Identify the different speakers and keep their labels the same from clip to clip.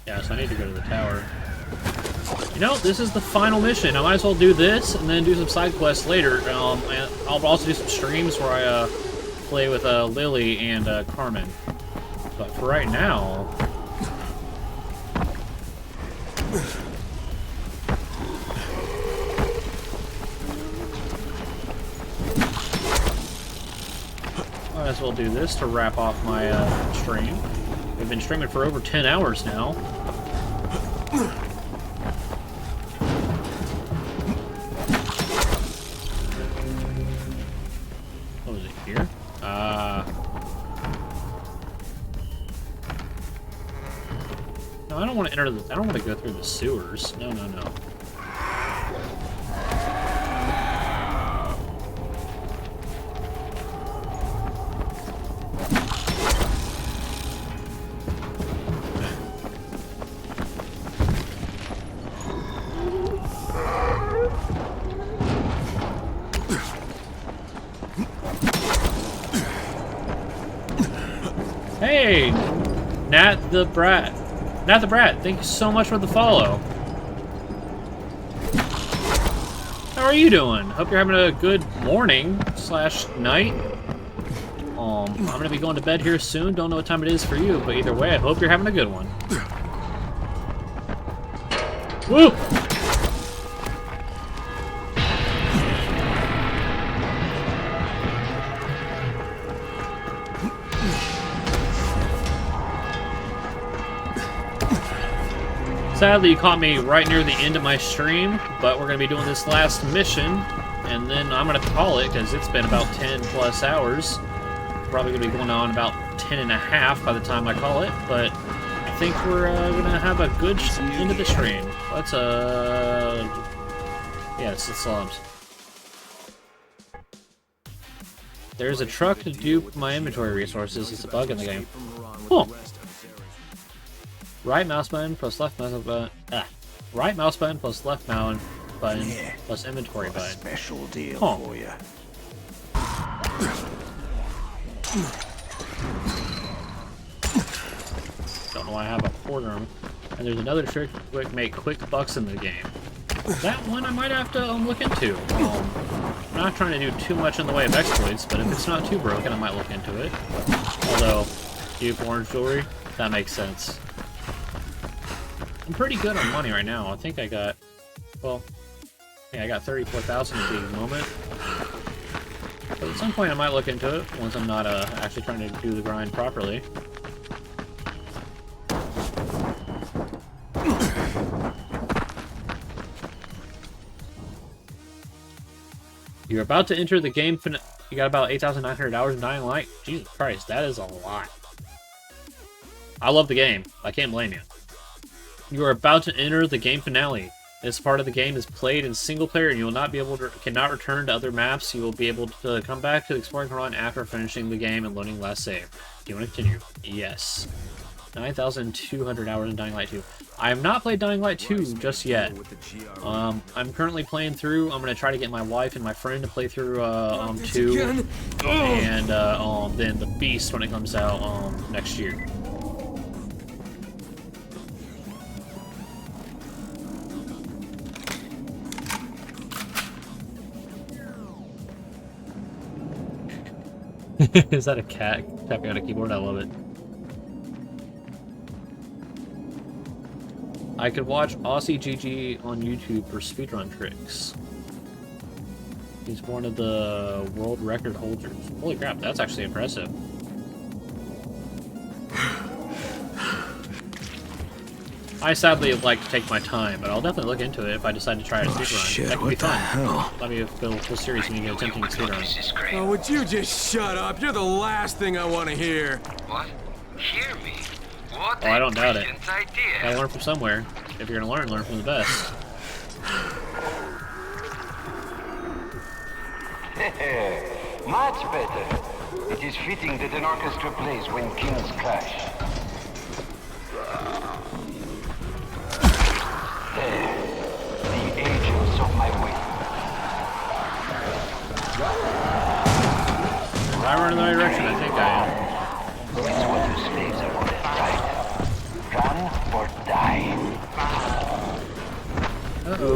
Speaker 1: Yeah, so I need to go to the tower. You know, this is the final mission. I might as well do this and then do some side quests later. And I'll also do some streams where I play with Lily and Carmen. But for right now... might as well do this to wrap off my stream. We've been streaming for over 10 hours now. What was it here? No, I don't want to enter the. I don't want to go through the sewers. No, no, no. Hey, Nat the Brat. Nat the Brat, thank you so much for the follow. How are you doing? Hope you're having a good morning / night. I'm gonna be going to bed here soon. Don't know what time it is for you, but either way, I hope you're having a good one. Woo! Sadly, you caught me right near the end of my stream, but we're going to be doing this last mission, and then I'm going to call it, because it's been about 10 plus hours. Probably going to be going on about 10 and a half by the time I call it, but I think we're going to have a good end of the stream. Let's, yeah, it's the slums. There's a truck to dupe my inventory resources. It's a bug in the game. Cool. Right mouse button plus left mouse button. Right mouse button plus left mouse button plus inventory button.
Speaker 2: Special deal for you.
Speaker 1: Don't know why I have a quarter. And there's another trick to make quick bucks in the game. That one I might have to look into. I'm not trying to do too much in the way of exploits, but if it's not too broken, I might look into it. Although, dupe orange jewelry, that makes sense. I'm pretty good on money right now. I think I got, well, yeah, I got 34,000 at the moment. But at some point I might look into it once I'm not actually trying to do the grind properly. You're about to enter the game. You got about 8,900 hours in Dying Light. Jesus Christ, that is a lot. I love the game. I can't blame you. You are about to enter the game finale. This part of the game is played in single player, and you will not be able to cannot return to other maps. You will be able to come back to the exploring run after finishing the game and loading last save. Do you want to continue? Yes. 9,200 hours in Dying Light 2. I have not played Dying Light 2 just yet. I'm currently playing through. I'm going to try to get my wife and my friend to play through 2, and then the Beast when it comes out next year. Is that a cat tapping on a keyboard? I love it. I could watch Aussie GG on YouTube for speedrun tricks. He's one of the world record holders. Holy crap, that's actually impressive. I sadly like to take my time, but I'll definitely look into it if I decide to try a speedrun.
Speaker 2: Shit,
Speaker 1: that could be
Speaker 2: what the
Speaker 1: fun.
Speaker 2: hell?
Speaker 1: Let me feel serious when you get attempting a speedrun.
Speaker 3: Oh, would you just shut up? You're the last thing I want to hear.
Speaker 4: What? Hear me? What
Speaker 1: Oh, I don't doubt it.
Speaker 4: idea.
Speaker 1: Gotta learn from somewhere. If you're gonna learn from the best.
Speaker 4: Much better. It is fitting that an orchestra plays when kings clash. The agents of my will.
Speaker 1: If I run in the right direction, I think I am.
Speaker 4: It's what the slaves have wanted, right? Run or die.
Speaker 3: God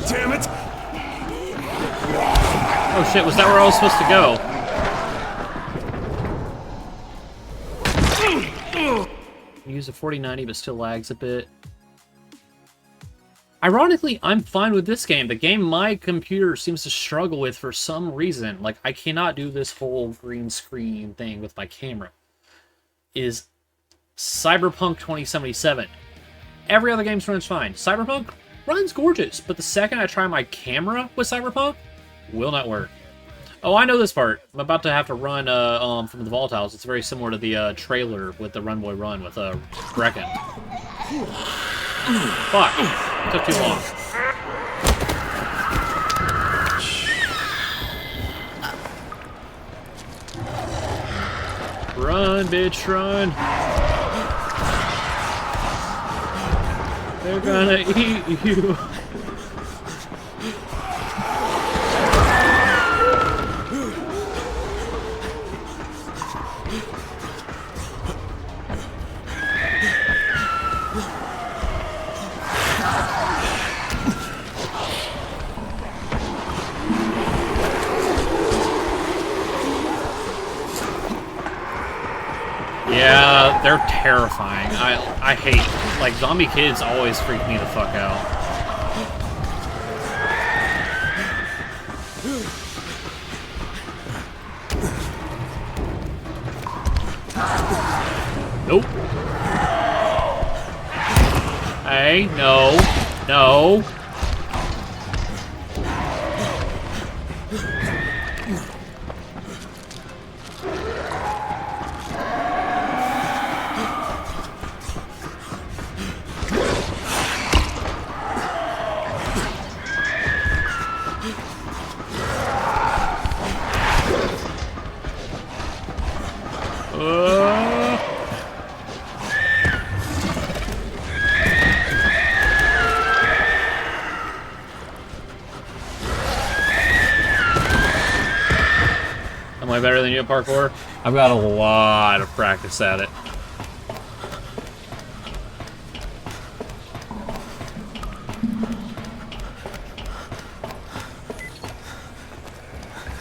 Speaker 3: damn it!
Speaker 1: Oh shit, was that where I was supposed to go? Use a 4090, but still lags a bit. Ironically, I'm fine with this game. The game my computer seems to struggle with for some reason, like I cannot do this whole green screen thing with my camera, is Cyberpunk 2077. Every other game runs fine. Cyberpunk runs gorgeous, but the second I try my camera with Cyberpunk, will not work. Oh, I know this part. I'm about to have to run from the Vault House. It's very similar to the trailer with the Run Boy Run with Brecken. Fuck. It took too long. Run, bitch, run. They're gonna eat you. Yeah, they're terrifying. I hate, like, zombie kids always freak me the fuck out. Nope. Hey, no. No. Am I better than you at parkour? I've got a lot of practice at it.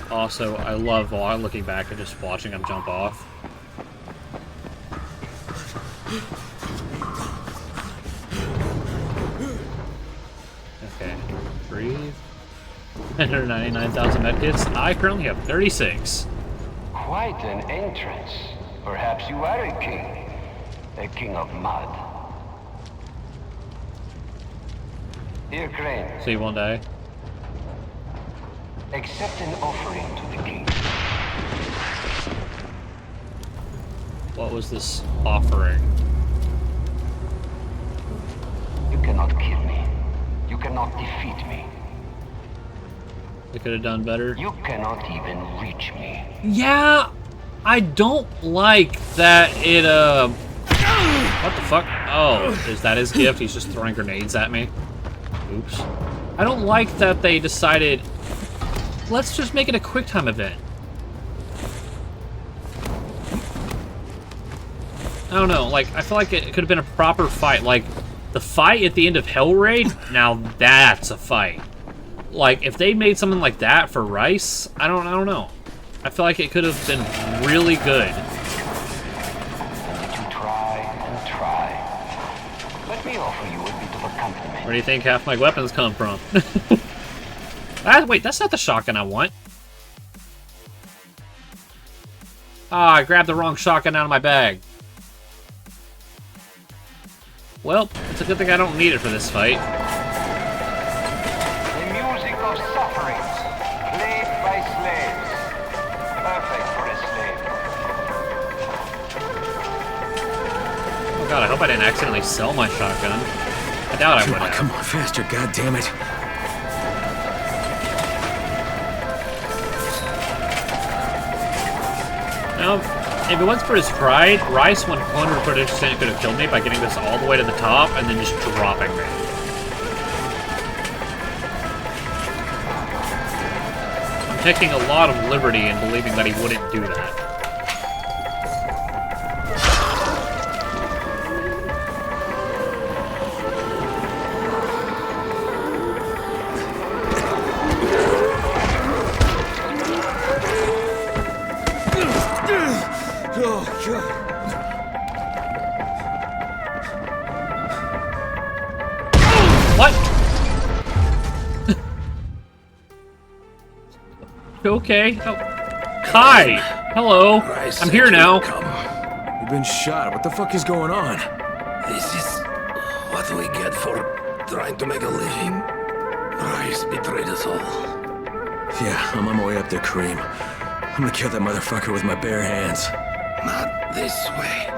Speaker 1: Also, I love looking back and just watching them jump off. Okay, breathe. 199,000 medkits. I currently have 36.
Speaker 4: Quite an entrance. Perhaps you are a king. A king of mud. Here, Crane.
Speaker 1: So you won't die?
Speaker 4: Accept an offering to the king.
Speaker 1: What was this offering?
Speaker 4: You cannot kill me. You cannot defeat me.
Speaker 1: They could have done better.
Speaker 4: You cannot even reach me.
Speaker 1: Yeah, I don't like that it, what the fuck? Oh, is that his gift? He's just throwing grenades at me. Oops. I don't like that they decided, let's just make it a quick time event. I don't know, like, I feel like it could have been a proper fight. Like, the fight at the end of Hell Raid, now that's a fight. Like, if they made something like that for Rais, I don't know. I feel like it could have been really good.
Speaker 4: To try and try. Let me offer you a bit of accompaniment.
Speaker 1: Where do you think half my weapons come from? Wait, that's not the shotgun I want. Ah, I grabbed the wrong shotgun out of my bag. Well, it's a good thing I don't need it for this fight.
Speaker 4: The music of suffering, played by slaves. Perfect for a slave.
Speaker 1: Oh god, I hope I didn't accidentally sell my shotgun. I doubt I would have.
Speaker 3: Come on, faster, goddammit.
Speaker 1: Now, if it wasn't for his pride, Rais 100% could have killed me by getting this all the way to the top and then just dropping me. I'm taking a lot of liberty in believing that he wouldn't do that.
Speaker 3: Oh, God.
Speaker 1: What? Okay. Oh. Kai! Hello.
Speaker 2: Rais
Speaker 1: I'm here now.
Speaker 3: You've been shot. What the fuck is going on?
Speaker 2: This is what we get for trying to make a living. Rais betrayed us all.
Speaker 3: Yeah, I'm on my way up there, Kareem. I'm gonna kill that motherfucker with my bare hands.
Speaker 2: Not this way.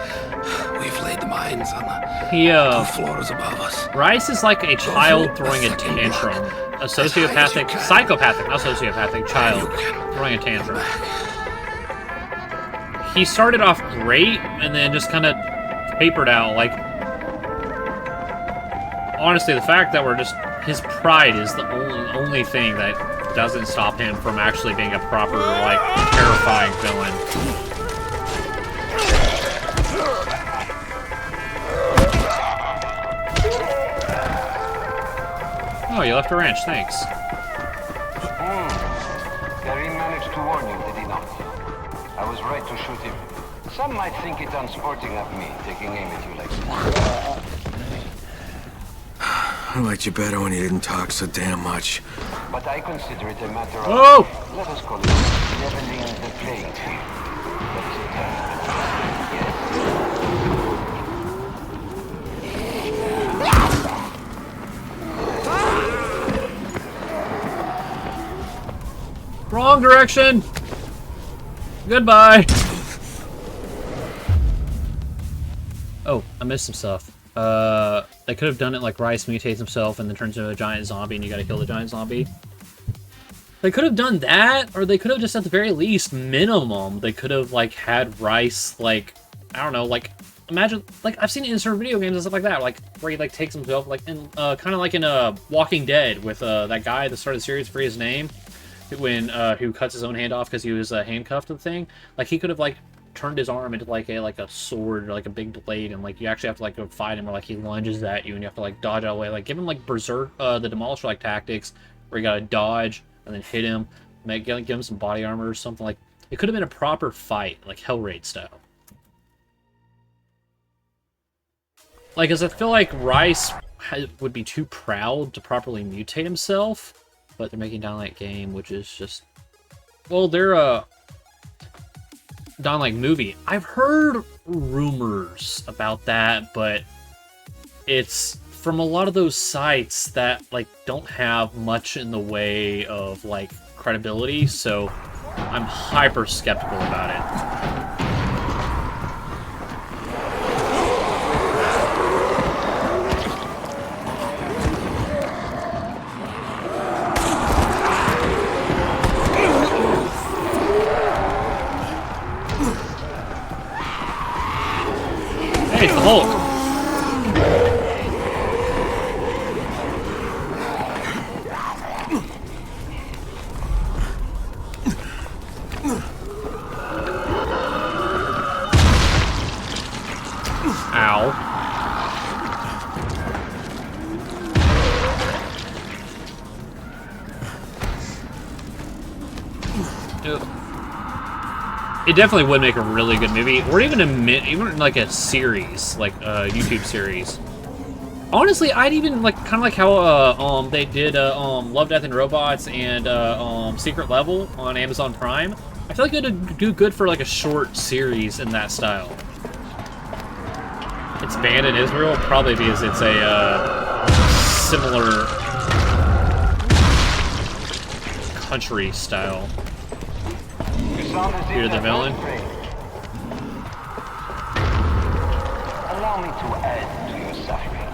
Speaker 2: We've laid mines on the
Speaker 1: He,
Speaker 2: 2 floors above us.
Speaker 1: Rice is like a child throwing a tantrum. A sociopathic, psychopathic, not sociopathic child throwing a tantrum. He started off great and then just kind of tapered out. Like, honestly, the fact that his pride is the only thing that doesn't stop him from actually being a proper, like, terrifying villain. Oh, you left a ranch, thanks.
Speaker 4: Karim managed to warn you, did he not? I was right to shoot him. Some might think it unsporting of me, taking aim at you like this.
Speaker 3: I liked you better when you didn't talk so damn much.
Speaker 4: But I consider it a matter of...
Speaker 1: Oh!
Speaker 4: Let us call it leveling the playing field. What is it? Yes.
Speaker 1: Wrong direction! Goodbye! Oh, I missed some stuff. They could have done it like Rice mutates himself and then turns into a giant zombie and you gotta kill the giant zombie. They could have done that, or they could have just at the very least, minimum, they could have like had Rice, like, I don't know, like, imagine, like, I've seen it in certain video games and stuff like that, like, where he like takes himself, like, in, kind of like in Walking Dead with that guy at the start of the series, for his name, when, who cuts his own hand off because he was handcuffed to the thing. Like, he could have, like, turned his arm into like a sword or like a big blade, and like you actually have to like go fight him, or like he lunges at you and you have to like dodge out of the way. Like give him like Berserk, the Demolisher like tactics, where you gotta dodge and then hit him, give him some body armor or something. Like it could have been a proper fight, like Hellraid style. Like, as I feel like Rice would be too proud to properly mutate himself, but they're making Dying Light game, which is just, well, they're Dying Light movie. I've heard rumors about that, but it's from a lot of those sites that like don't have much in the way of like credibility, so I'm hyper skeptical about it. Hey, it's the Hulk! Ow. It definitely would make a really good movie, or even even like a series, like a YouTube series. Honestly, I'd even like kind of like how they did Love, Death and Robots and Secret Level on Amazon Prime. I feel like it'd do good for like a short series in that style. It's banned in Israel probably because it's a similar country style. You're the villain.
Speaker 4: Allow me to add to your suffering.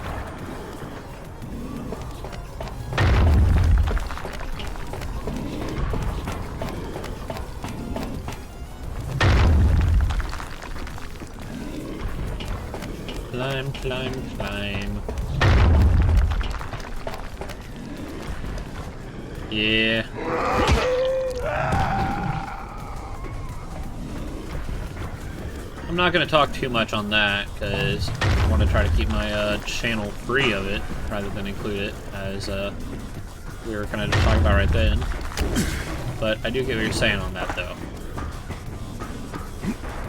Speaker 1: Climb, climb, climb. Yeah. I'm not going to talk too much on that, because I want to try to keep my channel free of it, rather than include it, as we were kind of just talking about right then. But I do get what you're saying on that, though.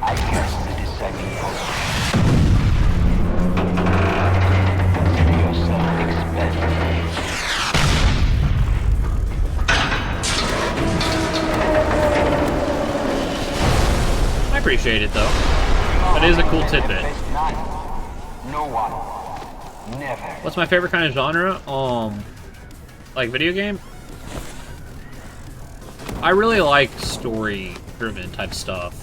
Speaker 4: I guess the deciding force. Consider yourself expended.
Speaker 1: I appreciate it, though. That is a cool tidbit.
Speaker 4: No one. Never.
Speaker 1: What's my favorite kind of genre? Like video game? I really like story-driven type stuff.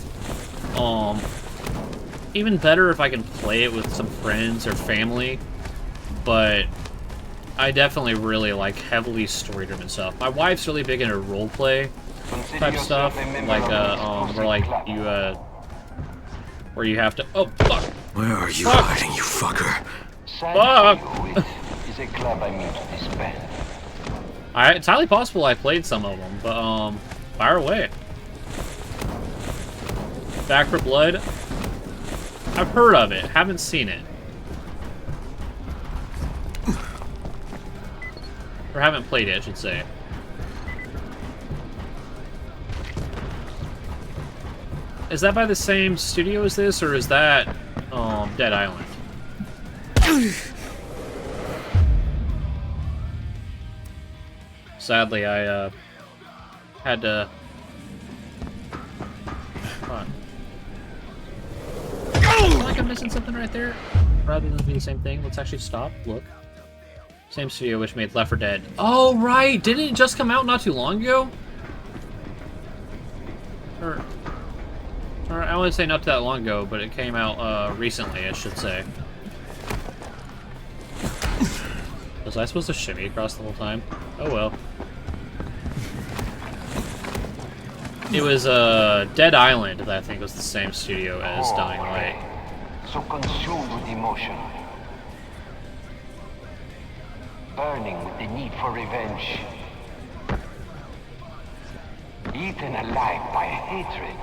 Speaker 1: Even better if I can play it with some friends or family, but I definitely really like heavily story-driven stuff. My wife's really big into roleplay type stuff, like where you have to. Oh fuck!
Speaker 3: Where are you
Speaker 1: Fuck.
Speaker 3: hiding, you fucker?
Speaker 1: Fuck!
Speaker 4: Is a club I mean to disband.
Speaker 1: It's highly possible I played some of them, but fire away. Back for Blood. I've heard of it, haven't seen it. Or haven't played it, I should say. Is that by the same studio as this, or is that Dead Island? Sadly, I had to. Hold on. I feel like I'm missing something right there. Rather than be the same thing, let's actually stop. Look. Same studio which made Left 4 Dead. Oh right, didn't it just come out not too long ago? Or I wouldn't say not that long ago, but it came out recently, I should say. Was I supposed to shimmy across the whole time? Oh well. It was Dead Island that I think was the same studio as Dying Light.
Speaker 4: So consumed with emotion. Burning with the need for revenge. Eaten alive by hatred.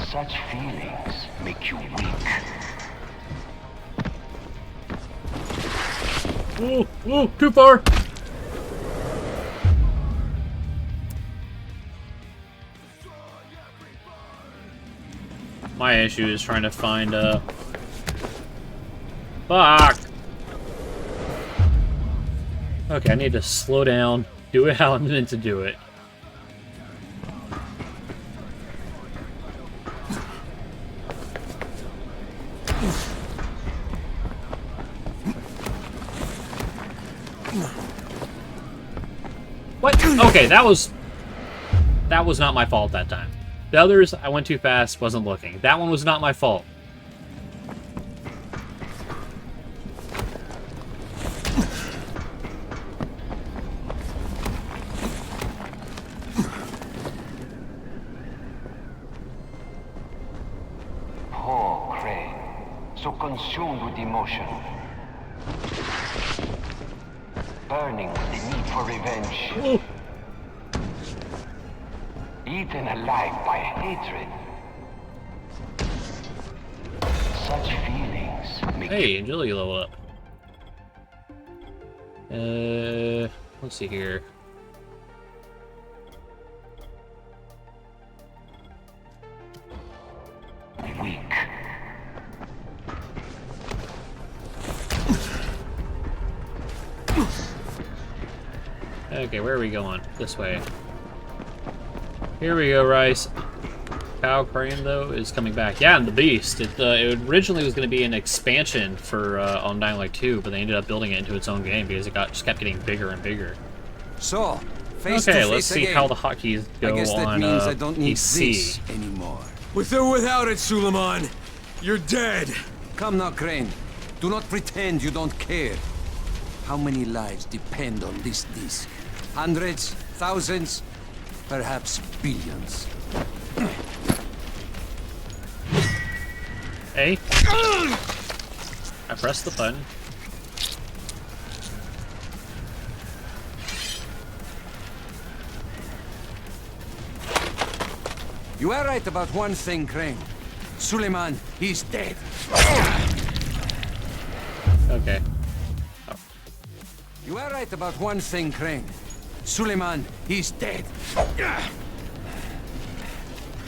Speaker 4: Such feelings make you weak.
Speaker 1: Ooh, ooh, too far! My issue is trying to find fuck! Okay, I need to slow down, do it how I'm meant to do it. What? Okay, that was not my fault that time. The others, I went too fast, wasn't looking. That one was not my fault.
Speaker 4: Poor Crane, so consumed with emotion. Burning with the need for revenge.
Speaker 1: Ooh.
Speaker 4: Eaten alive by hatred. Such feelings make
Speaker 1: Hey, Angelia level up. Let's see here.
Speaker 4: you weak.
Speaker 1: Okay, where are we going? This way. Here we go, Rice. Cow Crane, though, is coming back. Yeah, and the Beast. It originally was going to be an expansion for on Dying Light 2, but they ended up building it into its own game because it just kept getting bigger and bigger.
Speaker 5: So, face
Speaker 1: Okay,
Speaker 5: to
Speaker 1: let's
Speaker 5: face
Speaker 1: see
Speaker 5: again.
Speaker 1: how the hotkeys go
Speaker 5: I guess that
Speaker 1: on
Speaker 5: means I don't need
Speaker 1: PC.
Speaker 5: this anymore.
Speaker 3: With or without it, Suleiman, you're dead.
Speaker 5: Come now, Crane. Do not pretend you don't care. How many lives depend on this disc? Hundreds? Thousands? Perhaps billions.
Speaker 1: Hey. I pressed the button.
Speaker 5: You are right about one thing, Crane. Suleiman, he's dead.
Speaker 1: Okay.
Speaker 5: You are right about one thing, Crane. Suleiman, he's dead.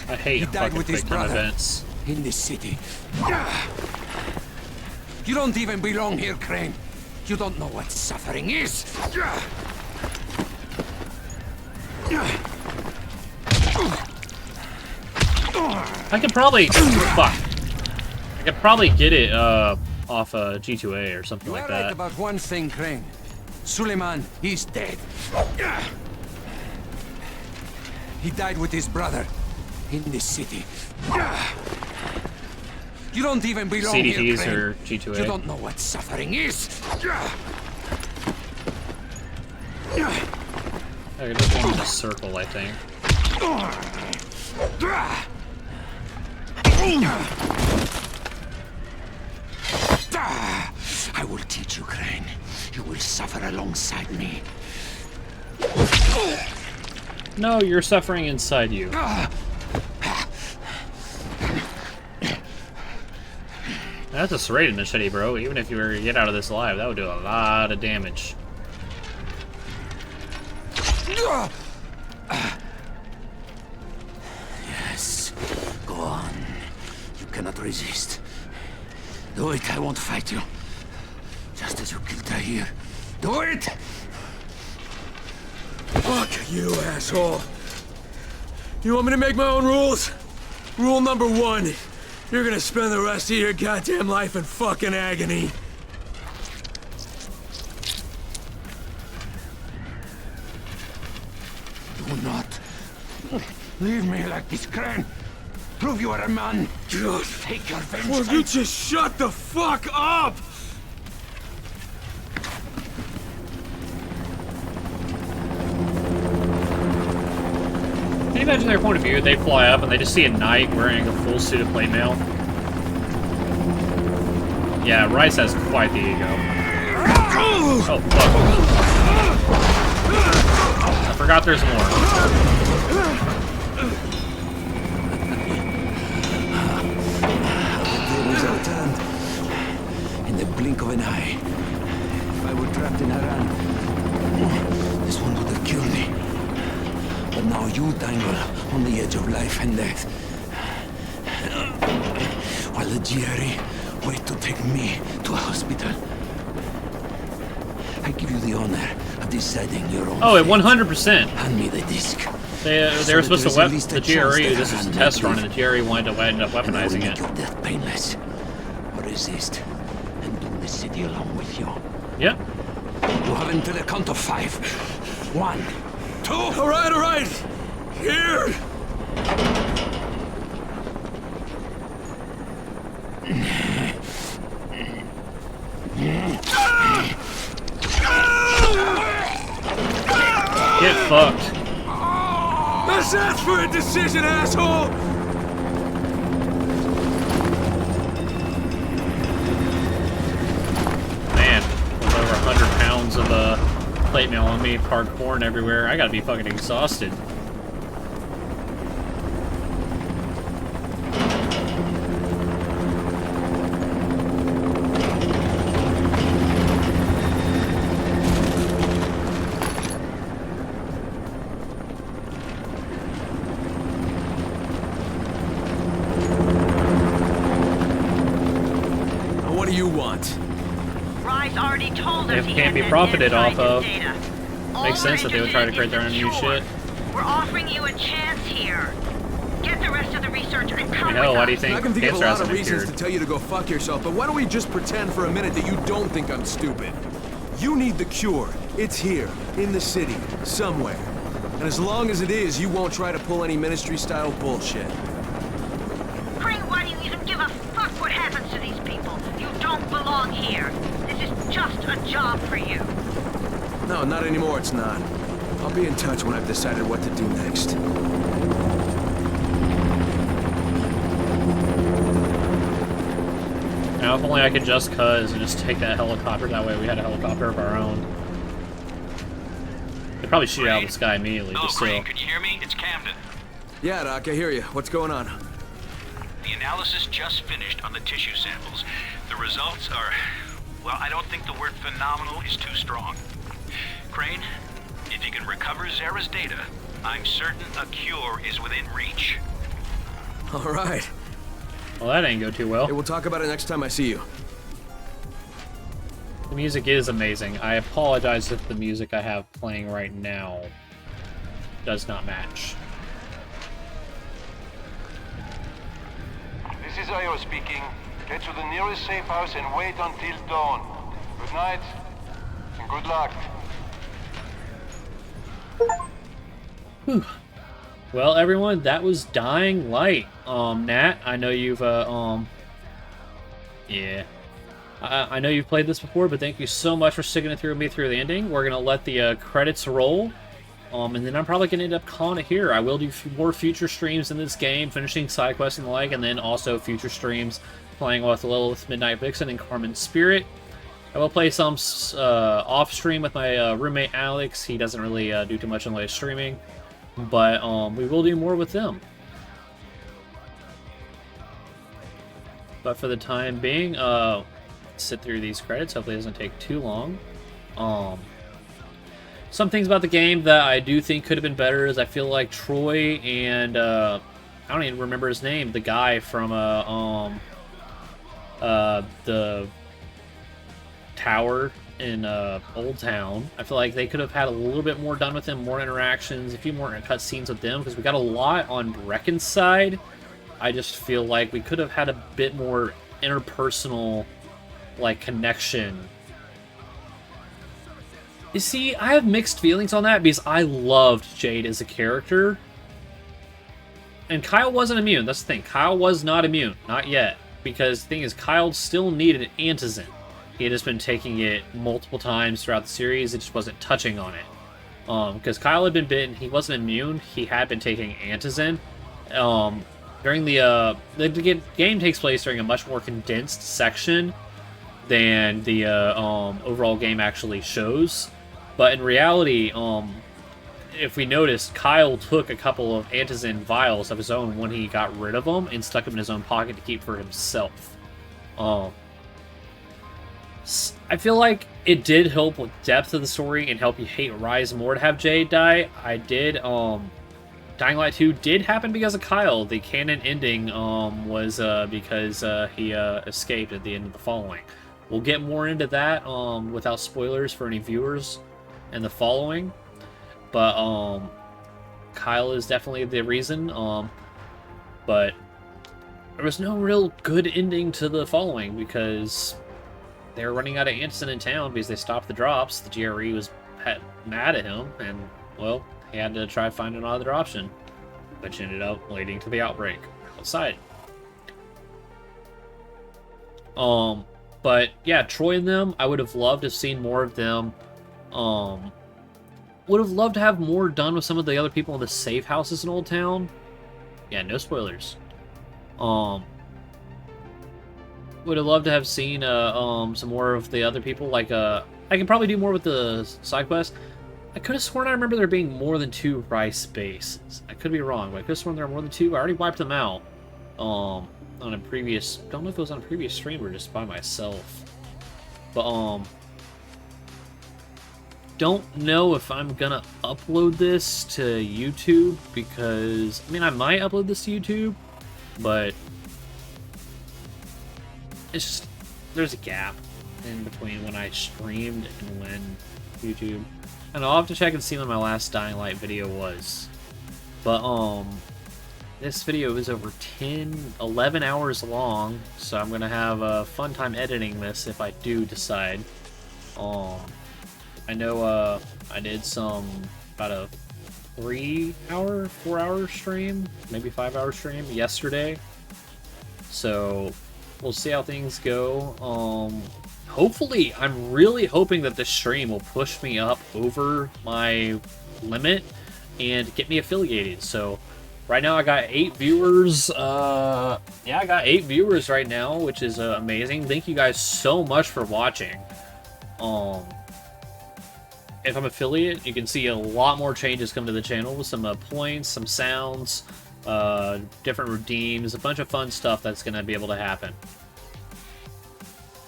Speaker 1: I hate
Speaker 5: He died
Speaker 1: fucking
Speaker 5: with his
Speaker 1: quick time
Speaker 5: brother
Speaker 1: events.
Speaker 5: in this city. You don't even belong here, Crane. You don't know what suffering is.
Speaker 1: I could probably fuck. I could probably get it off G2A or something
Speaker 5: You
Speaker 1: like
Speaker 5: are right
Speaker 1: that.
Speaker 5: about one thing, Crane. Suleiman, he's dead. He died with his brother in this city. You don't even belong here,
Speaker 1: CDPs
Speaker 5: Crane.
Speaker 1: or G2A.
Speaker 5: You don't know what suffering is.
Speaker 1: I could just go in a circle, I think.
Speaker 5: I will teach you, Crane. You will suffer alongside me.
Speaker 1: No, you're suffering inside you. That's a serrated machete, bro. Even if you were to get out of this alive, that would do a lot of damage.
Speaker 5: Yes, go on. You cannot resist. Do it, I won't fight you. Just as you killed Tahir. Do it!
Speaker 3: Fuck you, asshole. You want me to make my own rules? Rule number 1. You're gonna spend the rest of your goddamn life in fucking agony.
Speaker 5: Do not leave me like this, Crane. Prove you are a man.
Speaker 3: God.
Speaker 5: Take your
Speaker 3: Will
Speaker 5: vengeance.
Speaker 3: you just shut the fuck up?
Speaker 1: Can you imagine their point of view? They fly up and they just see a knight wearing a full suit of plate mail. Yeah, Rais has quite the ego. Oh, fuck. I forgot there's more.
Speaker 5: Tables are turned. In the blink of an eye. If I were trapped in Haran, this one would have killed me. But now you dangle on the edge of life and death. While the GRE wait to take me to a hospital. I give you the honor of deciding your own
Speaker 1: Oh, at
Speaker 5: fate.
Speaker 1: 100%.
Speaker 5: Hand me the disc.
Speaker 1: They
Speaker 5: So
Speaker 1: were
Speaker 5: that
Speaker 1: supposed to
Speaker 5: there is
Speaker 1: wep
Speaker 5: at least a
Speaker 1: the
Speaker 5: chance
Speaker 1: GRE.
Speaker 5: that
Speaker 1: This was a
Speaker 5: Haran
Speaker 1: test
Speaker 5: might
Speaker 1: run,
Speaker 5: live.
Speaker 1: and the GRE wanted to end up
Speaker 5: And I will
Speaker 1: weaponizing
Speaker 5: make
Speaker 1: it.
Speaker 5: your death painless. Or resist. And doom the city along with you.
Speaker 1: Yep.
Speaker 5: You have until the count of 5. 1, 2.
Speaker 3: All right. Here.
Speaker 1: Get fucked.
Speaker 3: Let's ask for a decision, asshole.
Speaker 1: Man, with over 100 pounds of plate mail on me, parked corn everywhere. I gotta be fucking exhausted.
Speaker 3: Now, what do you want?
Speaker 6: Rais already told us
Speaker 1: It
Speaker 6: he
Speaker 1: can't
Speaker 6: had
Speaker 1: be
Speaker 6: that
Speaker 1: profited
Speaker 6: dead
Speaker 1: off of.
Speaker 6: scientist data. All
Speaker 1: Makes
Speaker 6: we're
Speaker 1: sense that they would try to
Speaker 6: interested
Speaker 1: create their
Speaker 6: in
Speaker 1: own new
Speaker 6: is the
Speaker 1: shit.
Speaker 6: cure. We're offering you a chance here. Get the rest of the research and come
Speaker 1: I mean, hell,
Speaker 6: with
Speaker 1: why do you
Speaker 6: us.
Speaker 1: think
Speaker 3: I can think of a
Speaker 1: cancer
Speaker 3: lot
Speaker 1: hasn't
Speaker 3: of
Speaker 1: been
Speaker 3: reasons
Speaker 1: cured?
Speaker 3: to tell you to go fuck yourself, but why don't we just pretend for a minute that you don't think I'm stupid? You need the cure. It's here, in the city, somewhere. And as long as it is, you won't try to pull any ministry-style bullshit.
Speaker 6: Crane, why do you even give a fuck what happens to these people? You don't belong here. This is just a job for you.
Speaker 3: No, not anymore, it's not. I'll be in touch when I've decided what to do next.
Speaker 1: Now, if only I could just cuz and just take that helicopter. That way we had a helicopter of our own. They'd probably shoot it out of the sky immediately,
Speaker 7: Hello,
Speaker 1: just so.
Speaker 7: Crane, can you hear me? It's Camden.
Speaker 3: Yeah, Doc, I hear you. What's going on?
Speaker 7: The analysis just finished on the tissue samples. The results are... well, I don't think the word phenomenal is too strong. Crane, if you can recover Zara's data, I'm certain a cure is within reach.
Speaker 3: All right.
Speaker 1: Well, that ain't go too well.
Speaker 3: Hey, we'll talk about it next time I see you.
Speaker 1: The music is amazing. I apologize if the music I have playing right now does not match.
Speaker 4: This is Io speaking. Get to the nearest safe house and wait until dawn. Good night, and good luck.
Speaker 1: Whew. Well, everyone, that was Dying Light. Nat, I know you've, yeah. I know you've played this before, but thank you so much for sticking it through me through the ending. We're gonna let the credits roll, and then I'm probably gonna end up calling it here. I will do more future streams in this game, finishing side quests and the like, and then also future streams playing with Lilith, Midnight Vixen, and Carmen Spirit. I will play some off stream with my roommate Alex. He doesn't really do too much in the way of streaming, but we will do more with them. But for the time being, sit through these credits. Hopefully it doesn't take too long. Some things about the game that I do think could have been better is I feel like Troy and I don't even remember his name, the guy from the tower in Old Town. I feel like they could have had a little bit more done with them, more interactions, a few more cutscenes with them, because we got a lot on Brecken's side. I just feel like we could have had a bit more interpersonal, like, connection. You see, I have mixed feelings on that because I loved Jade as a character. And Kyle wasn't immune. That's the thing. Kyle was not immune. Not yet. Because the thing is, Kyle still needed antizin. He had just been taking it multiple times throughout the series. It just wasn't touching on it. Because Kyle had been bitten. He wasn't immune. He had been taking antizin. During the game takes place during a much more condensed section than the overall game actually shows. But in reality, if we notice, Kyle took a couple of antizin vials of his own when he got rid of them and stuck them in his own pocket to keep for himself. I feel like it did help with depth of the story and help you hate Rais more to have Jade die. I did, Dying Light 2 did happen because of Kyle. The canon ending was because he escaped at the end of the following. We'll get more into that without spoilers for any viewers in the following. But Kyle is definitely the reason. But there was no real good ending to the following because they were running out of antizin in town because they stopped the drops. The GRE was mad at him, and, well, he had to try to find another option, which ended up leading to the outbreak outside. But yeah, Troy and them, I would have loved to have seen more of them. Would have loved to have more done with some of the other people in the safe houses in Old Town. Yeah, no spoilers. Would have loved to have seen some more of the other people. Like I can probably do more with the side quest. I could have sworn I remember there being more than 2 Rais bases. I could be wrong, but I could have sworn there were more than 2. I already wiped them out. On a previous... don't know if it was on a previous stream or just by myself. But, don't know if I'm gonna upload this to YouTube, because... I mean, I might upload this to YouTube, but... it's just... there's a gap in between when I streamed and when YouTube... and I'll have to check and see when my last Dying Light video was. But, this video is over 11 hours long, so I'm gonna have a fun time editing this if I do decide. I know, I did about a 3-hour, 4-hour stream, maybe 5-hour stream yesterday. So, we'll see how things go. Hopefully, I'm really hoping that this stream will push me up over my limit and get me affiliated. So, right now I got 8 viewers. Yeah, I got 8 viewers right now, which is amazing. Thank you guys so much for watching. If I'm affiliate, you can see a lot more changes come to the channel with some points, some sounds, different redeems, a bunch of fun stuff that's gonna be able to happen.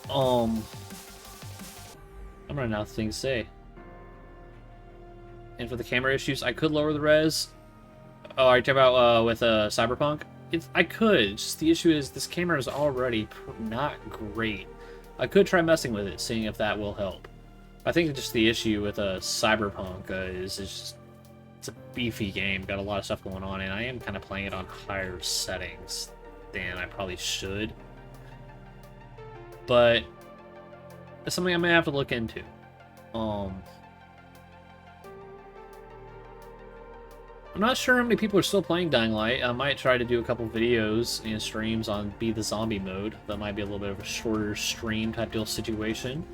Speaker 1: I'm running out of things to say. And for the camera issues, I could lower the res. Oh, are you talking about with Cyberpunk? I could. Just the issue is this camera is already not great. I could try messing with it, seeing if that will help. I think just the issue with Cyberpunk is it's a beefy game, got a lot of stuff going on, and I am kind of playing it on higher settings than I probably should. But it's something I may have to look into. I'm not sure how many people are still playing Dying Light. I might try to do a couple videos and streams on Be the Zombie mode. That might be a little bit of a shorter stream type deal situation.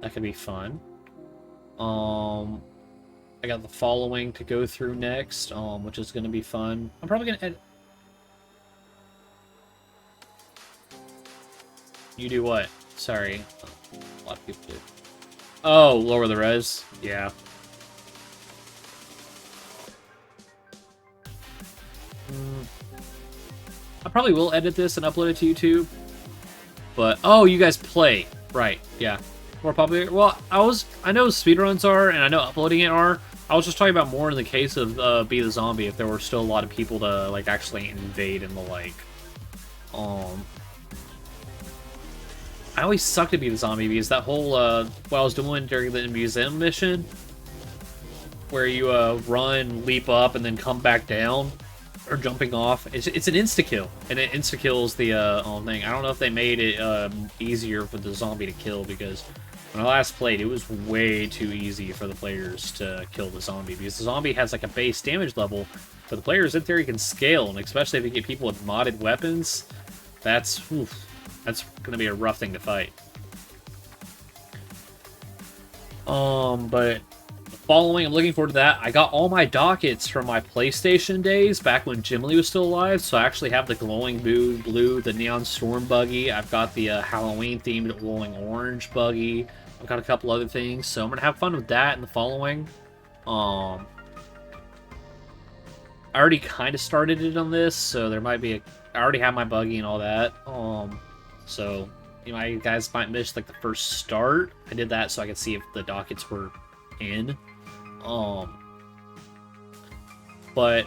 Speaker 1: That could be fun. I got the following to go through next, which is going to be fun. I'm probably going to edit. You do what? Sorry. A lot of people do. Oh, lower the res? Yeah. I probably will edit this and upload it to YouTube. But, oh, you guys play. Right, yeah. More popular. Well, I know speedruns are, and I know uploading it are. I was just talking about more in the case of Be the Zombie, if there were still a lot of people to, like, actually invade and the like. I always sucked at Be the Zombie because that whole, what I was doing during the museum mission, where you, run, leap up, and then come back down, or jumping off, it's an insta-kill, and it insta-kills the, thing. I don't know if they made it, easier for the zombie to kill, because when I last played, it was way too easy for the players to kill the zombie, because the zombie has, like, a base damage level, but the players, in theory, can scale, and especially if you get people with modded weapons, that's gonna be a rough thing to fight. But following, I'm looking forward to that. I got all my dockets from my PlayStation days, back when Jim Lee was still alive, so I actually have the glowing blue, the Neon Storm buggy, I've got the Halloween-themed glowing orange buggy, I've got a couple other things, so I'm gonna have fun with that in the following. I already kind of started it on this, so there might be I already have my buggy and all that, so you know, you guys might miss like the first start. I did that so I could see if the dockets were in. But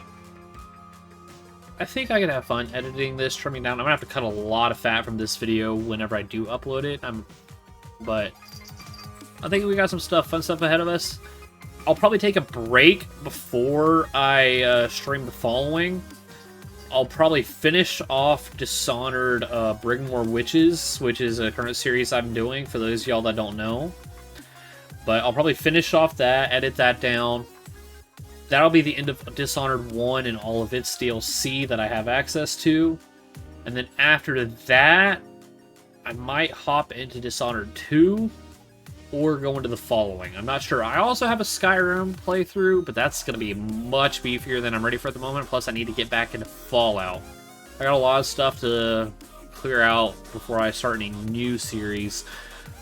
Speaker 1: I think I could have fun editing this, trimming down. I'm gonna have to cut a lot of fat from this video whenever I do upload it. But I think we got some fun stuff ahead of us. I'll probably take a break before I stream the following. I'll probably finish off Dishonored Bring More Witches, which is a current series I'm doing, for those of y'all that don't know. But I'll probably finish off that, edit that down. That'll be the end of Dishonored 1 and all of its DLC that I have access to. And then after that, I might hop into Dishonored 2 or go into the following. I'm not sure. I also have a Skyrim playthrough, but that's going to be much beefier than I'm ready for at the moment. Plus, I need to get back into Fallout. I got a lot of stuff to clear out before I start any new series.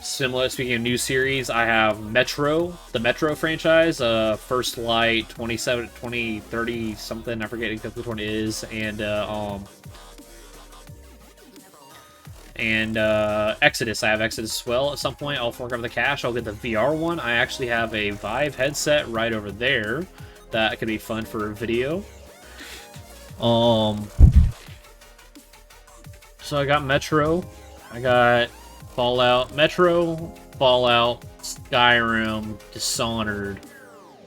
Speaker 1: Similar, speaking of new series, I have Metro, the Metro franchise, First Light, 2030 something, I forget exactly which one it is, and Exodus. I have Exodus as well. At some point, I'll fork over the cash. I'll get the VR one. I actually have a Vive headset right over there. That could be fun for a video. So I got Metro. I got Fallout. Metro, Fallout, Skyrim, Dishonored,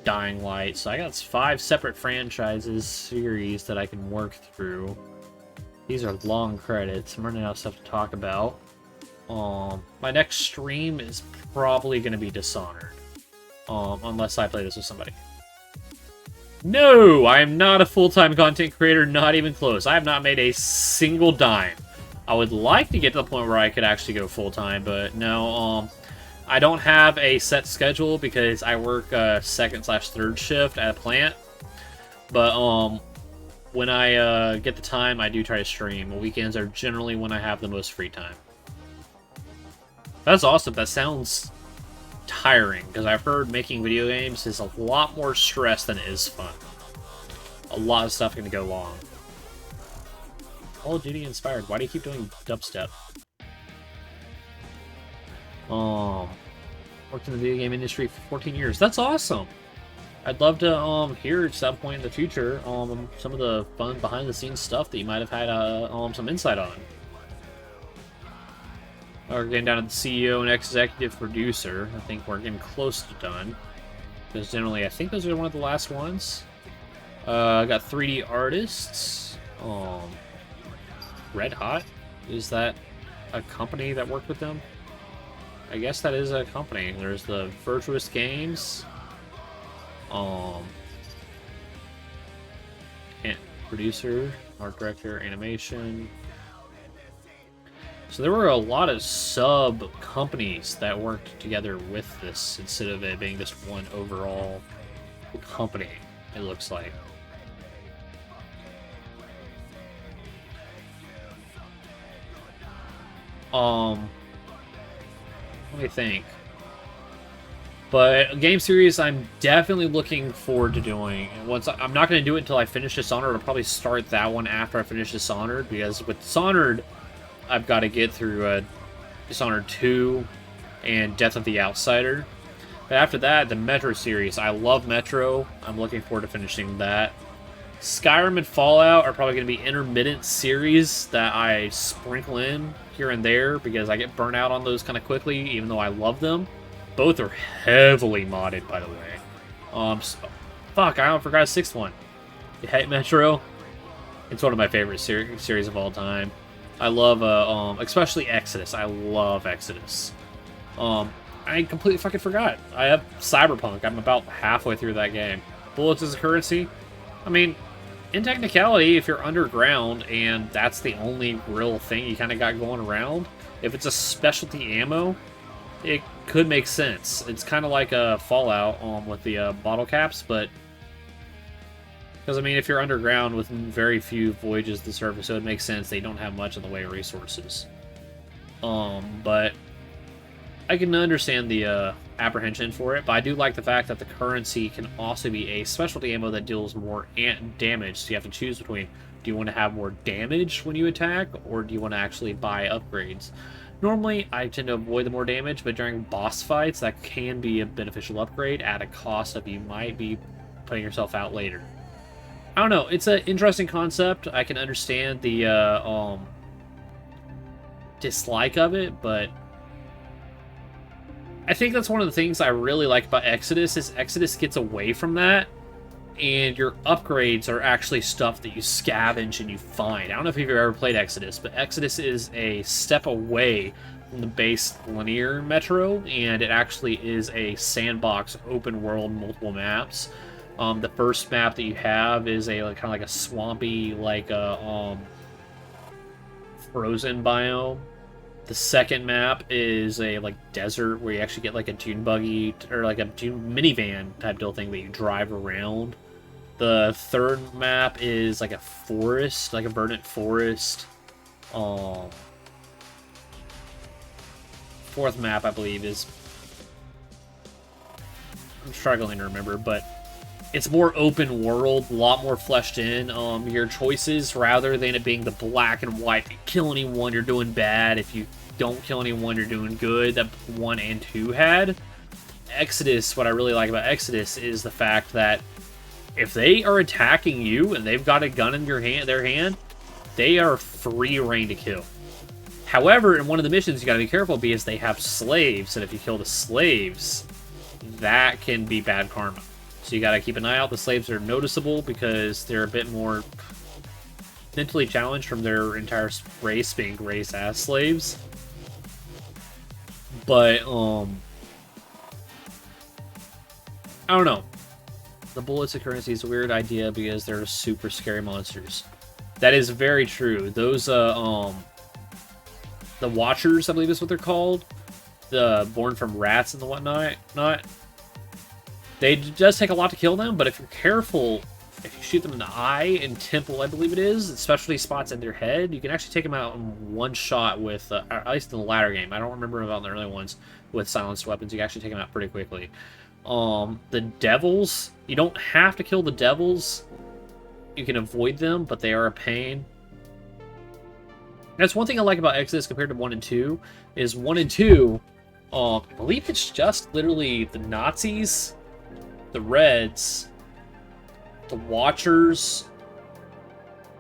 Speaker 1: Dying Light. So I got 5 separate franchises, series that I can work through. These are long credits. I'm running out of stuff to talk about. My next stream is probably going to be Dishonored. Unless I play this with somebody. No! I am not a full-time content creator, not even close. I have not made a single dime. I would like to get to the point where I could actually go full-time, but no, I don't have a set schedule because I work second/third shift at a plant. But, when I get the time, I do try to stream. Weekends are generally when I have the most free time. That's awesome. That sounds tiring, because I've heard making video games is a lot more stress than it is fun. A lot of stuff can go wrong. Call of Duty inspired. Why do you keep doing dubstep? Worked in the video game industry for 14 years. That's awesome. I'd love to hear at some point in the future some of the fun behind the scenes stuff that you might have had some insight on. We're getting down to the CEO and executive producer. I think we're getting close to done. Because generally, I think those are one of the last ones. I got 3D artists. Red Hot? Is that a company that worked with them? I guess that is a company. There's the Virtuous Games. And producer, art director, animation. So there were a lot of sub companies that worked together with this instead of it being just one overall company, it looks like. Let me think. But a game series I'm definitely looking forward to doing. And I'm not going to do it until I finish Dishonored. I'll probably start that one after I finish Dishonored, because with Dishonored, I've got to get through Dishonored 2 and Death of the Outsider. But after that, the Metro series. I love Metro. I'm looking forward to finishing that. Skyrim and Fallout are probably going to be intermittent series that I sprinkle in here and there because I get burnt out on those kind of quickly, even though I love them. Both are heavily modded, by the way. Fuck, I forgot a sixth one. You hate Metro? It's one of my favorite series of all time. I love, especially Exodus. I love Exodus. I completely fucking forgot. I have Cyberpunk. I'm about halfway through that game. Bullets as a currency. I mean, in technicality, if you're underground and that's the only real thing you kind of got going around, if it's a specialty ammo, it could make sense. It's kind of like a Fallout with the bottle caps, but because I mean, if you're underground with very few voyages to the surface, so it makes sense they don't have much in the way of resources. But I can understand the apprehension for it, but I do like the fact that the currency can also be a specialty ammo that deals more damage, so you have to choose between, do you want to have more damage when you attack, or do you want to actually buy upgrades? Normally, I tend to avoid the more damage, but during boss fights, that can be a beneficial upgrade at a cost of you might be putting yourself out later. I don't know, it's an interesting concept. I can understand the dislike of it, but I think that's one of the things I really like about Exodus, is Exodus gets away from that, and your upgrades are actually stuff that you scavenge and you find. I don't know if you've ever played Exodus, but Exodus is a step away from the base linear Metro, and it actually is a sandbox, open world, multiple maps. The first map that you have is a kind of like a swampy, like a frozen biome. The second map is a like desert where you actually get like a dune buggy or like a dune minivan type deal thing that you drive around. The third map is like a forest, like a verdant forest. Fourth map, I believe, is, I'm struggling to remember, but it's more open world, a lot more fleshed in. Your choices, rather than it being the black and white, if you kill anyone, you're doing bad. If you don't kill anyone, you're doing good, that 1 and 2 had. Exodus, what I really like about Exodus is the fact that if they are attacking you and they've got a gun in their hand, they are free reign to kill. However, in one of the missions, you gotta be careful because they have slaves, and if you kill the slaves, that can be bad karma. So you gotta keep an eye out. The slaves are noticeable because they're a bit more mentally challenged from their entire race being raised as slaves. But, I don't know. The bullets of currency is a weird idea because they're super scary monsters. That is very true. Those, the Watchers, I believe is what they're called. The born from rats and the whatnot. They does take a lot to kill them, but if you're careful, if you shoot them in the eye and temple, I believe it is, especially spots in their head, you can actually take them out in one shot with, at least in the latter game. I don't remember about the early ones with silenced weapons. You can actually take them out pretty quickly. The devils, you don't have to kill the devils. You can avoid them, but they are a pain. That's one thing I like about Exodus compared to 1 and 2, is 1 and 2, I believe it's just literally the Nazis, the Reds, the Watchers,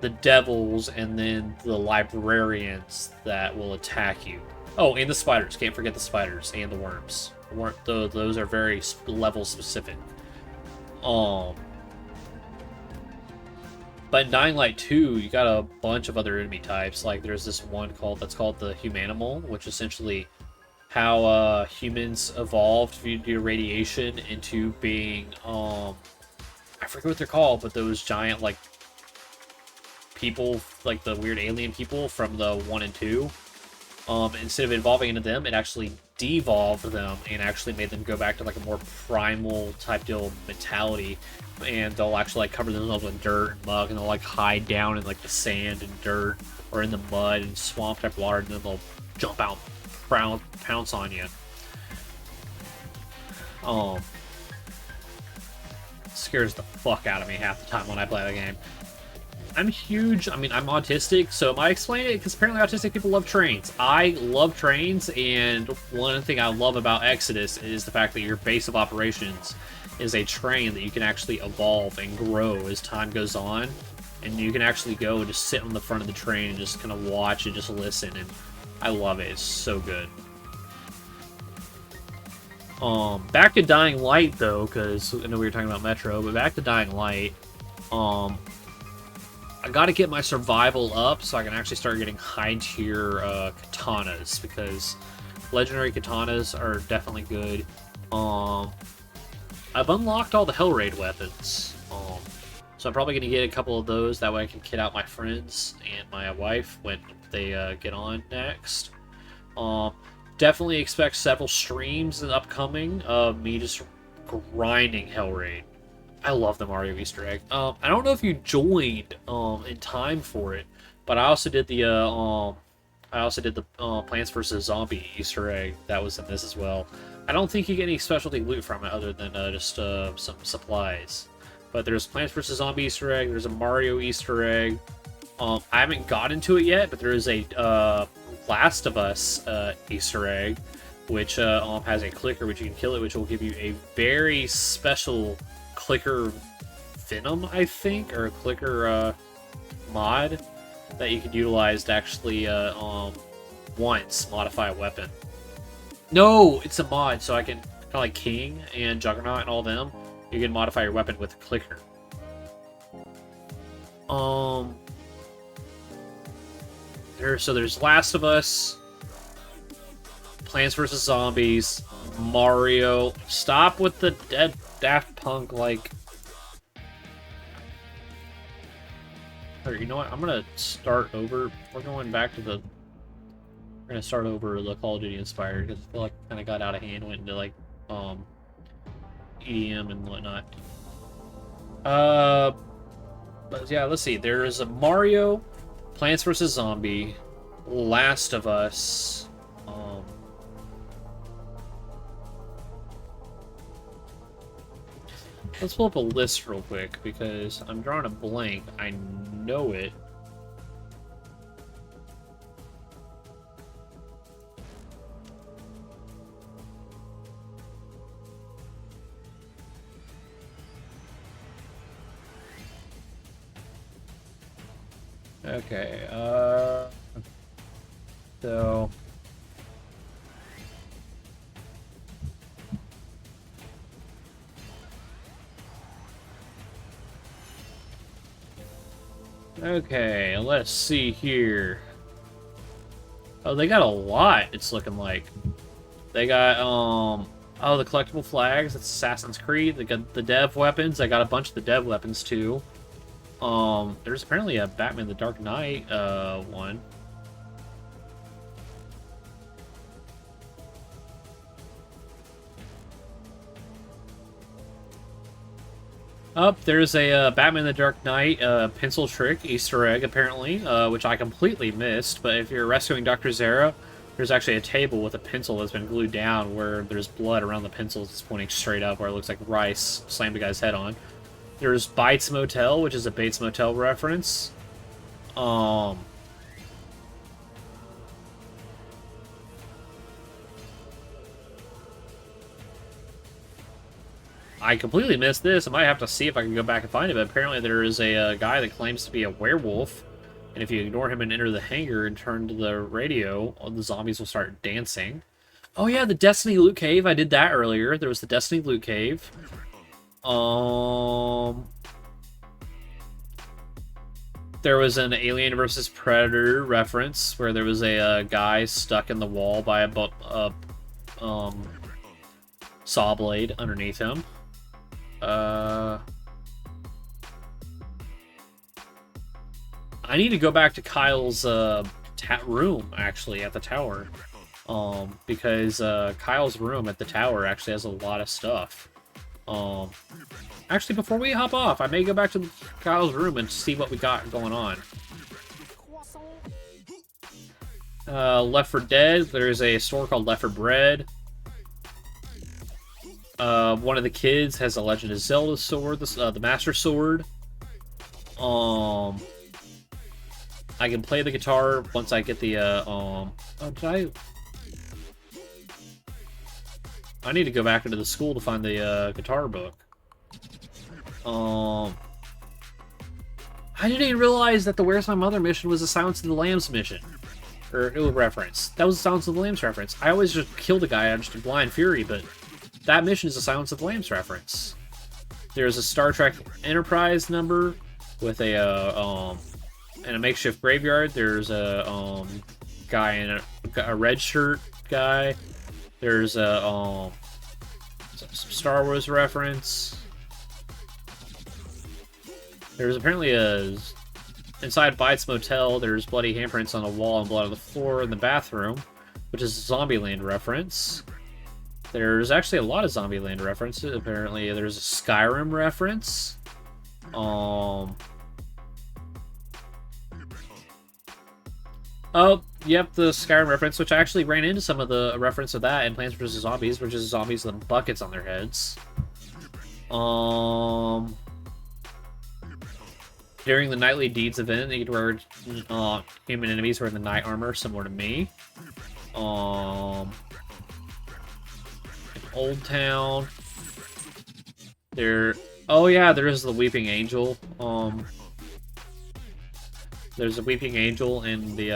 Speaker 1: the Devils, and then the Librarians that will attack you. Oh, and the Spiders. Can't forget the Spiders and the Worms. Those are very level specific. But in Dying Light 2, you got a bunch of other enemy types. Like, there's this one that's called the Humanimal, which is essentially how humans evolved due to radiation into being, I forget what they're called, but those giant, like, people, like the weird alien people from the 1 and 2. Instead of evolving into them, it actually devolved them and actually made them go back to, like, a more primal type deal mentality. And they'll actually, like, cover themselves in dirt and mud, and they'll, like, hide down in, like, the sand and dirt or in the mud and swamp type water, and then they'll jump out, pounce on you. Scares the fuck out of me half the time when I play the game. I'm huge. I mean, I'm autistic, so I explain it because apparently autistic people love trains. I love trains, and one thing I love about Exodus is the fact that your base of operations is a train that you can actually evolve and grow as time goes on, and you can actually go and just sit on the front of the train and just kind of watch and just listen, and I love it. It's so good. Back to Dying Light, though, because I know we were talking about Metro, but back to Dying Light, I gotta get my survival up so I can actually start getting high-tier katanas, because legendary katanas are definitely good. I've unlocked all the Hellraid weapons, so I'm probably gonna get a couple of those, that way I can kit out my friends and my wife when they get on next. Definitely expect several streams upcoming of me just grinding Hellraid. I love the Mario Easter egg. I don't know if you joined in time for it, but I also did the Plants vs. Zombie Easter egg that was in this as well. I don't think you get any specialty loot from it other than just some supplies. But there's Plants vs. Zombie Easter egg. There's a Mario Easter egg. I haven't got into it yet, but there is a Last of Us Easter egg, which has a clicker which you can kill it, which will give you a very special clicker venom, I think, or a clicker mod that you can utilize to actually once modify a weapon. No, it's a mod, so I can, kind of like King and Juggernaut and all them, you can modify your weapon with a clicker. There's Last of Us, Plants vs. Zombies, Mario. Stop with the Daft Punk, like... Or, you know what? I'm gonna start over. We're going back to the... We're gonna start over the Call of Duty Inspired, because I feel like it kind of got out of hand, went into, like, EDM and whatnot. But yeah, let's see. There is a Mario, Plants vs. Zombie, Last of Us, let's pull up a list real quick, because I'm drawing a blank. I know it. Okay, so... Okay, let's see here. Oh, they got a lot, it's looking like. They got, oh, the collectible flags, that's Assassin's Creed. They got the dev weapons. I got a bunch of the dev weapons, too. There's apparently a Batman the Dark Knight, one. There's a Batman the Dark Knight pencil trick Easter egg, apparently, which I completely missed. But if you're rescuing Dr. Zera, there's actually a table with a pencil that's been glued down where there's blood around the pencil that's pointing straight up, where it looks like Rice slammed a guy's head on. There's Bates Motel, which is a Bates Motel reference. I completely missed this. I might have to see if I can go back and find it, but apparently there is a guy that claims to be a werewolf, and if you ignore him and enter the hangar and turn to the radio, all the zombies will start dancing. Oh yeah, the Destiny Loot Cave. I did that earlier. There was the Destiny Loot Cave. There was an Alien versus Predator reference where there was a guy stuck in the wall by a saw blade underneath him. I need to go back to Kyle's room, actually, at the tower. Because Kyle's room at the tower actually has a lot of stuff. Actually, before we hop off, I may go back to Kyle's room and see what we got going on. Left 4 Dead, there's a store called Left 4 Bread. One of the kids has a Legend of Zelda sword, the Master Sword. I can play the guitar once I get the, oh, did I need to go back into the school to find the, guitar book. I didn't even realize that the Where's My Mother mission was a Silence of the Lambs mission. Or, it was reference. That was a Silence of the Lambs reference. I always just killed a guy out of blind fury, but that mission is a Silence of the Lambs reference. There's a Star Trek Enterprise number with a makeshift graveyard. There's a guy in a red shirt guy. There's a some Star Wars reference. There's apparently inside Bites Motel. There's bloody handprints on the wall and blood on the floor in the bathroom, which is a Zombieland reference. There's actually a lot of Zombieland references. Apparently, there's a Skyrim reference. Oh, yep, the Skyrim reference, which I actually ran into some of the reference of that in Plants vs. Zombies, which is zombies with buckets on their heads. During the Nightly Deeds event, you could wear human enemies wearing the knight armor, similar to me. In Old Town. Oh yeah, there is the Weeping Angel. There's a Weeping Angel in the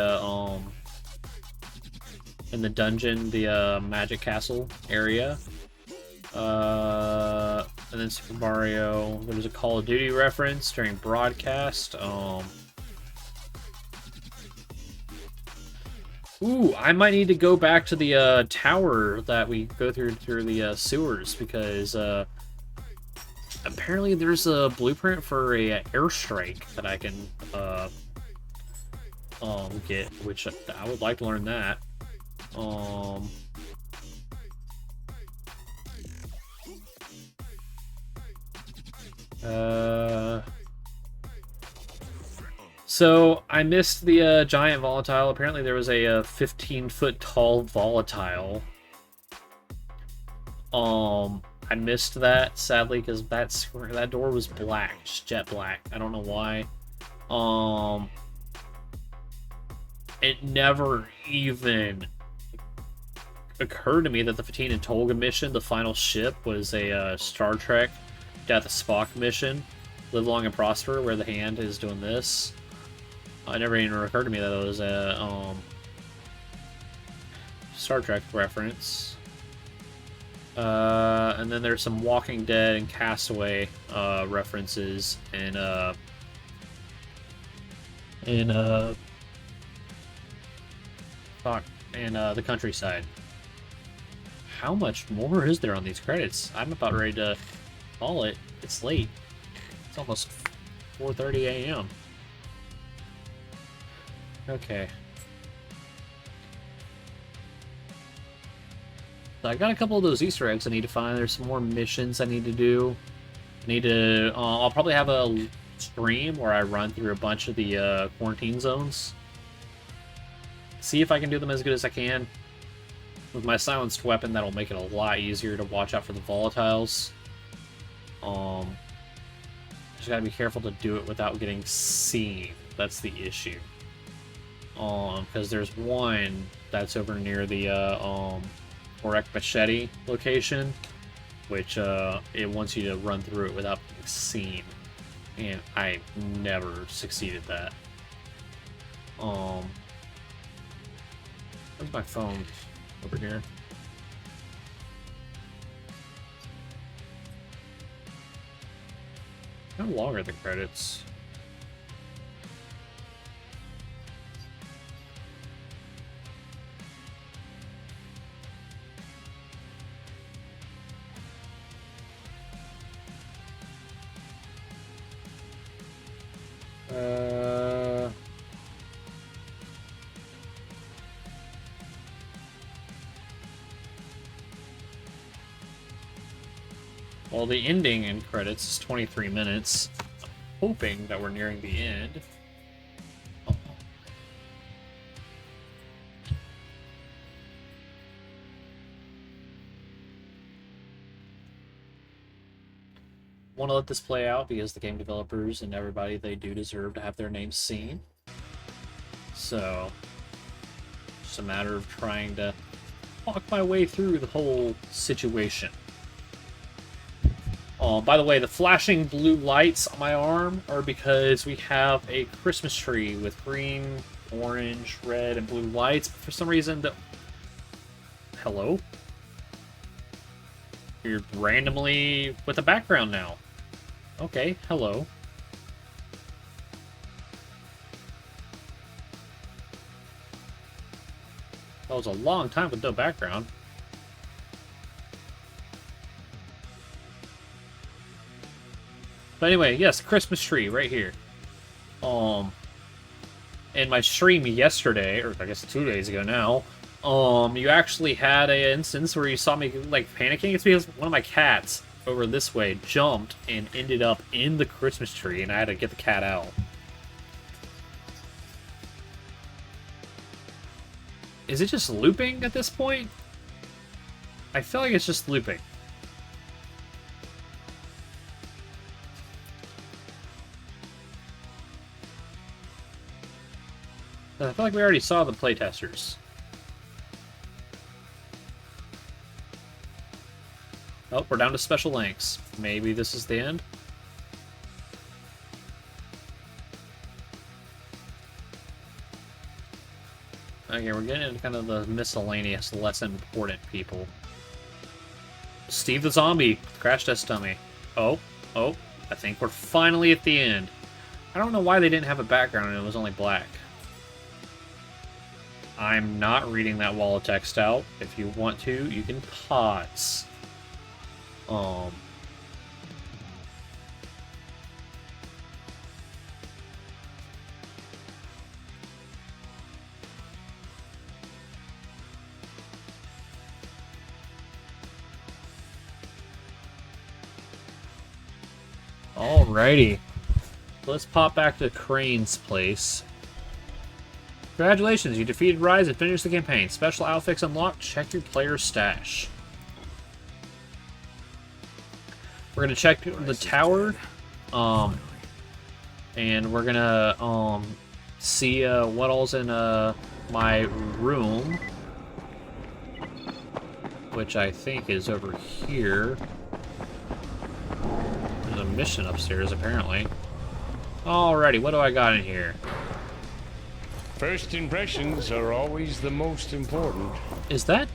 Speaker 1: dungeon, the Magic Castle area. And then Super Mario. There's a Call of Duty reference during broadcast. Ooh, I might need to go back to the tower that we go through the sewers, because apparently there's a blueprint for a airstrike that I can get, which I would like to learn that. So I missed the giant volatile. Apparently there was a 15-foot tall volatile. I missed that, sadly, because that door was black, just jet black. I don't know why. It never even occurred to me that the Fatina and Tolga mission, the final ship, was a Star Trek Death of Spock mission. Live Long and Prosper, where the hand is doing this. It never even occurred to me that it was a Star Trek reference. And then there's some Walking Dead and Castaway references in the countryside. How much more is there on these credits? I'm about ready to call it. It's late. It's almost 4:30 a.m. Okay. So I got a couple of those Easter eggs I need to find. There's some more missions I need to do. I need to... I'll probably have a stream where I run through a bunch of the quarantine zones. See if I can do them as good as I can. With my silenced weapon, that'll make it a lot easier to watch out for the volatiles. Just gotta be careful to do it without getting seen. That's the issue. Because there's one that's over near the Orek Machete location. which it wants you to run through it without being seen, and I never succeeded that. Where's my phone? Over here. How long are the credits? Well, the ending in credits is 23 minutes. I'm hoping that we're nearing the end. Oh. Want to let this play out because the game developers and everybody, they do deserve to have their names seen. So, it's a matter of trying to walk my way through the whole situation. By the way, the flashing blue lights on my arm are because we have a Christmas tree with green, orange, red, and blue lights. But for some reason, hello? You're randomly with a background now. Okay, hello. That was a long time with no background. But anyway, yes, Christmas tree right here. In my stream yesterday, or I guess 2 days ago now, you actually had an instance where you saw me like panicking. It's because one of my cats over this way jumped and ended up in the Christmas tree, and I had to get the cat out. Is it just looping at this point? I feel like it's just looping. I feel like we already saw the playtesters. Oh, we're down to special lengths. Maybe this is the end? Okay, we're getting into kind of the miscellaneous, less important people. Steve the Zombie, crash test dummy. Oh, I think we're finally at the end. I don't know why they didn't have a background and it was only black. I'm not reading that wall of text out. If you want to, you can pause. Alrighty. Let's pop back to Crane's place. Congratulations, you defeated Rais and finished the campaign. Special outfits unlocked. Check your player stash. We're gonna check the tower, and we're gonna see what all's in my room, which I think is over here. There's a mission upstairs, apparently. Alrighty, what do I got in here?
Speaker 8: First impressions are always the most important.
Speaker 1: Is that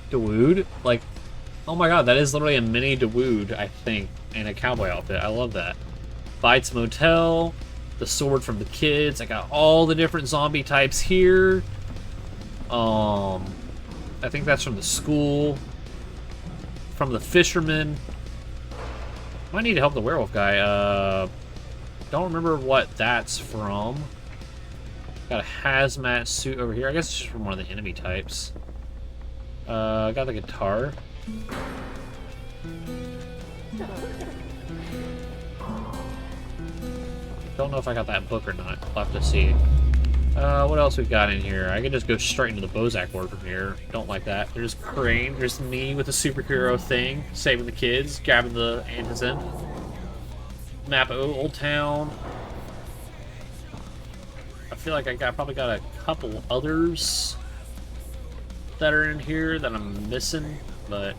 Speaker 1: Dawood? Like, oh my god, that is literally a mini Dawood, I think, in a cowboy outfit. I love that. Bites Motel, the sword from the kids. I got all the different zombie types here. I think that's from the school. From the fisherman. Might need to help the werewolf guy. Don't remember what that's from. Got a hazmat suit over here. I guess it's just from one of the enemy types. Got the guitar. Don't know if I got that book or not. We'll have to see. What else we got in here? I can just go straight into the Bozak ward from here. Don't like that. There's Crane. There's me with the superhero thing. Saving the kids. Grabbing the antizen. Map of Old Town. I feel like I probably got a couple others that are in here that I'm missing, but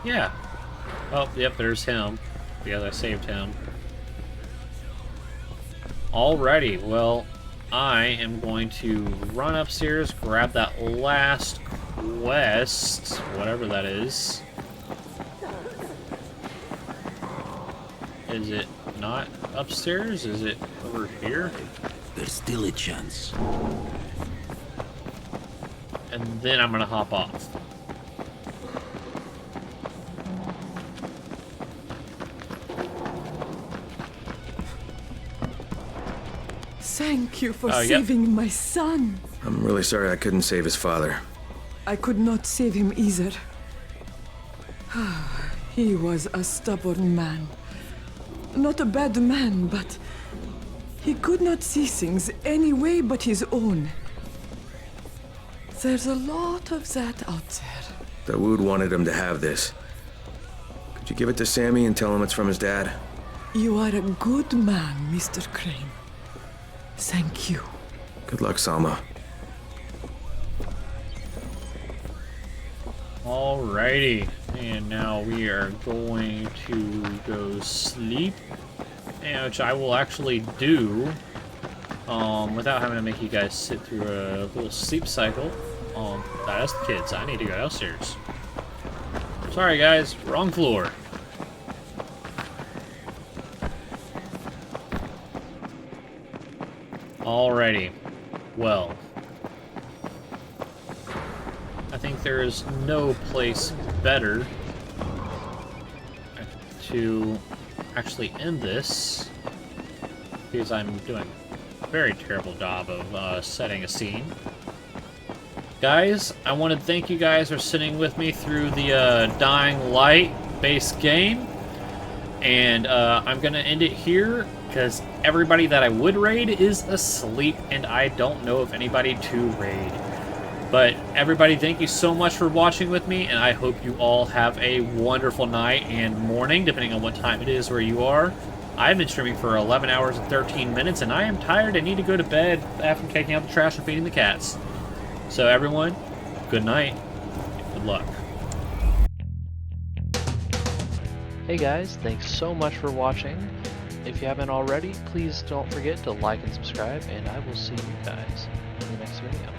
Speaker 1: Yeah. Oh, yep, there's him. Because I saved him. Alrighty, well, I am going to run upstairs, grab that last quest, whatever that is. Is it not upstairs? Is it over here?
Speaker 5: There's still a chance.
Speaker 1: And then I'm gonna hop off.
Speaker 9: Thank you for
Speaker 1: Yep.
Speaker 9: saving my son.
Speaker 3: I'm really sorry I couldn't save his father.
Speaker 9: I could not save him either. He was a stubborn man. Not a bad man, but he could not see things any way but his own. There's a lot of that out there.
Speaker 3: Dawood wanted him to have this. Could you give it to Sammy and tell him it's from his dad?
Speaker 9: You are a good man, Mr. Crane. Thank you.
Speaker 3: Good luck, Salma.
Speaker 1: Alrighty, and now we are going to go sleep, and which I will actually do without having to make you guys sit through a little sleep cycle. That's the kids. I need to go downstairs. Sorry, guys, wrong floor. Alrighty, well. I think there is no place better to actually end this, because I'm doing a very terrible job of setting a scene. Guys, I want to thank you guys for sitting with me through the Dying Light base game, and I'm going to end it here, because everybody that I would raid is asleep, and I don't know of anybody to raid. But everybody, thank you so much for watching with me, and I hope you all have a wonderful night and morning, depending on what time it is where you are. I've been streaming for 11 hours and 13 minutes, and I am tired and need to go to bed after taking out the trash and feeding the cats. So everyone, good night, and good luck. Hey guys, thanks so much for watching. If you haven't already, please don't forget to like and subscribe, and I will see you guys in the next video.